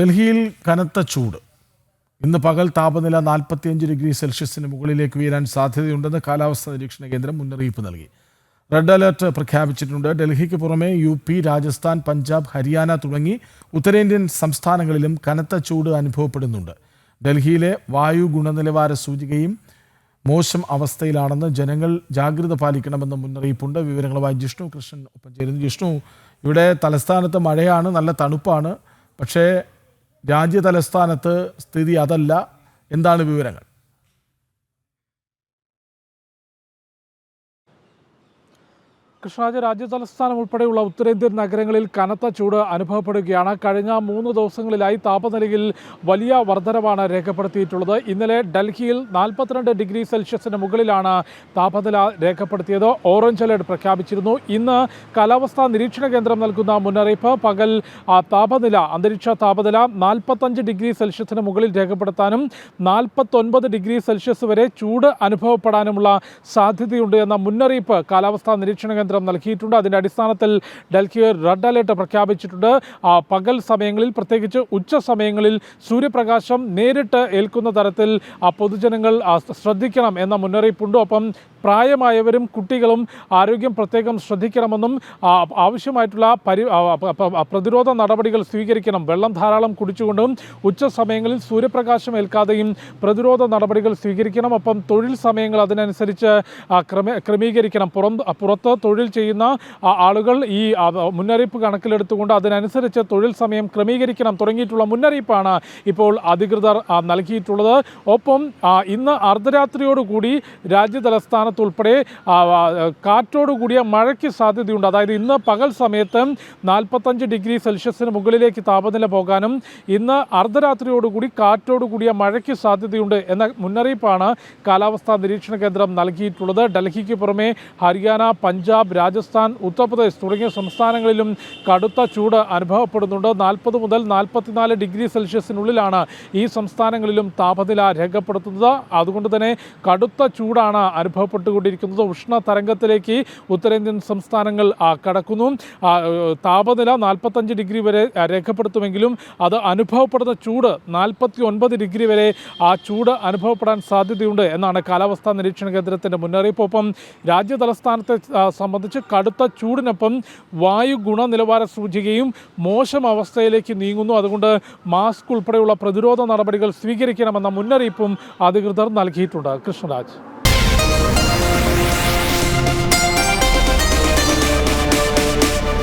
ഡൽഹിയിൽ കനത്ത ചൂട്. ഇന്ന് പകൽ താപനില 45 ഡിഗ്രി സെൽഷ്യസിന് മുകളിലേക്ക് ഉയരാൻ സാധ്യതയുണ്ടെന്ന് കാലാവസ്ഥാ നിരീക്ഷണ കേന്ദ്രം മുന്നറിയിപ്പ് നൽകി. റെഡ് അലർട്ട് പ്രഖ്യാപിച്ചിട്ടുണ്ട്. ഡൽഹിക്ക് പുറമെ UP, രാജസ്ഥാൻ, പഞ്ചാബ്, ഹരിയാന തുടങ്ങി ഉത്തരേന്ത്യൻ സംസ്ഥാനങ്ങളിലും കനത്ത ചൂട് അനുഭവപ്പെടുന്നുണ്ട്. ഡൽഹിയിലെ വായു ഗുണനിലവാര സൂചികയും മോശം അവസ്ഥയിലാണെന്ന് ജനങ്ങൾ ജാഗ്രത പാലിക്കണമെന്ന് മുന്നറിയിപ്പുണ്ട്. വിവരങ്ങളുമായി ജിഷ്ണു കൃഷ്ണൻ ഒപ്പം ചേരുന്നു. ജിഷ്ണു, ഇവിടെ തലസ്ഥാനത്ത് മഴയാണ്, നല്ല തണുപ്പാണ്. പക്ഷേ രാജ്യ തലസ്ഥാനത്ത് സ്ഥിതി അതല്ല. എന്താണ് വിവരങ്ങൾ? കൃഷ്ണരാജ്, രാജ്യതലസ്ഥാനം ഉൾപ്പെടെയുള്ള ഉത്തരേന്ത്യൻ നഗരങ്ങളിൽ കനത്ത ചൂട് അനുഭവപ്പെടുകയാണ്. കഴിഞ്ഞ 3 ദിവസങ്ങളിലായി താപനിലയിൽ വലിയ വർധനവാണ് രേഖപ്പെടുത്തിയിട്ടുള്ളത്. ഇന്നലെ ഡൽഹിയിൽ 42 ഡിഗ്രി സെൽഷ്യസിന് മുകളിലാണ് താപനില രേഖപ്പെടുത്തിയത്. ഓറഞ്ച് അലർട്ട് പ്രഖ്യാപിച്ചിരുന്നു. ഇന്ന് കാലാവസ്ഥാ നിരീക്ഷണ കേന്ദ്രം നൽകുന്ന മുന്നറിയിപ്പ് പകൽ അന്തരീക്ഷ താപനില 45 ഡിഗ്രി സെൽഷ്യസിന് മുകളിൽ രേഖപ്പെടുത്താനും 49 ഡിഗ്രി സെൽഷ്യസ് വരെ ചൂട് അനുഭവപ്പെടാനുമുള്ള സാധ്യതയുണ്ട് എന്ന മുന്നറിയിപ്പ് കാലാവസ്ഥാ നിരീക്ഷണ കേന്ദ്രം നൽകിയിട്ടുണ്ട്. അതിന്റെ അടിസ്ഥാനത്തിൽ ഡൽഹി റെഡ് അലർട്ട് പ്രഖ്യാപിച്ചിട്ടുണ്ട്. പകൽ സമയങ്ങളിൽ, പ്രത്യേകിച്ച് ഉച്ച സമയങ്ങളിൽ സൂര്യപ്രകാശം നേരിട്ട് ഏൽക്കുന്ന തരത്തിൽ പൊതുജനങ്ങൾ ശ്രദ്ധിക്കണം എന്ന മുന്നറിയിപ്പുണ്ട്. ഒപ്പം പ്രായമായവരും കുട്ടികളും ആരോഗ്യം പ്രത്യേകം ശ്രദ്ധിക്കണമെന്നും ആവശ്യമായിട്ടുള്ള പ്രതിരോധ നടപടികൾ സ്വീകരിക്കണം. വെള്ളം ധാരാളം കുടിച്ചുകൊണ്ടും ഉച്ച സമയങ്ങളിൽ സൂര്യപ്രകാശം ഏൽക്കാതെയും പ്രതിരോധ നടപടികൾ സ്വീകരിക്കണം. ഒപ്പം തൊഴിൽ സമയങ്ങൾ അതിനനുസരിച്ച് ക്രമീകരിക്കണം. പുറത്ത് തൊഴിൽ ചെയ്യുന്ന ആളുകൾ ഈ മുന്നറിയിപ്പ് കണക്കിലെടുത്തുകൊണ്ട് അതിനനുസരിച്ച് തൊഴിൽ സമയം ക്രമീകരിക്കണം തുടങ്ങിയിട്ടുള്ള മുന്നറിയിപ്പാണ് ഇപ്പോൾ അധികൃതർ നൽകിയിട്ടുള്ളത്. ഒപ്പം ഇന്ന് അർദ്ധരാത്രിയോടുകൂടി രാജ്യ തലസ്ഥാനത്തുൾപ്പെടെ കാറ്റോടുകൂടിയ മഴയ്ക്ക് സാധ്യതയുണ്ട്. അതായത് ഇന്ന് പകൽ സമയത്ത് 45 ഡിഗ്രി സെൽഷ്യസിന് മുകളിലേക്ക് താപനില പോകാനും ഇന്ന് അർദ്ധരാത്രിയോടുകൂടി കാറ്റോടുകൂടിയ മഴയ്ക്ക് സാധ്യതയുണ്ട് എന്ന മുന്നറിയിപ്പാണ് കാലാവസ്ഥാ നിരീക്ഷണ കേന്ദ്രം നൽകിയിട്ടുള്ളത്. ഡൽഹിക്ക് പുറമെ ഹരിയാന, പഞ്ചാബ്, രാജസ്ഥാൻ, ഉത്തർപ്രദേശ് തുടങ്ങിയ സംസ്ഥാനങ്ങളിലും കടുത്ത ചൂട് അനുഭവപ്പെടുന്നുണ്ട്. 40 മുതൽ 44 ഡിഗ്രി സെൽഷ്യസിനുള്ളിലാണ് ഈ സംസ്ഥാനങ്ങളിലും താപനില രേഖപ്പെടുത്തുന്നത്. അതുകൊണ്ട് തന്നെ കടുത്ത ചൂടാണ് അനുഭവപ്പെട്ടുകൊണ്ടിരിക്കുന്നത്. ഉഷ്ണതരംഗത്തിലേക്ക് ഉത്തരേന്ത്യൻ സംസ്ഥാനങ്ങൾ കടക്കുന്നു. താപനില 45 ഡിഗ്രി വരെ രേഖപ്പെടുത്തുമെങ്കിലും അത് അനുഭവപ്പെടുന്ന ചൂട് 49 ഡിഗ്രി വരെ ആ ചൂട് അനുഭവപ്പെടാൻ സാധ്യതയുണ്ട് എന്നാണ് കാലാവസ്ഥാ നിരീക്ഷണ കേന്ദ്രത്തിൻ്റെ മുന്നറിയിപ്പ്. ഒപ്പം രാജ്യ തലസ്ഥാനത്തെ സംബന്ധിച്ച് കടുത്ത ചൂടിനൊപ്പം വായു ഗുണനിലവാര സൂചികയും മോശം അവസ്ഥയിലേക്ക് നീങ്ങുന്നു. അതുകൊണ്ട് മാസ്ക് ഉൾപ്പെടെയുള്ള പ്രതിരോധ നടപടികൾ സ്വീകരിക്കണമെന്ന മുന്നറിയിപ്പും അധികൃതർ നൽകിയിട്ടുണ്ട്. കൃഷ്ണരാജ്.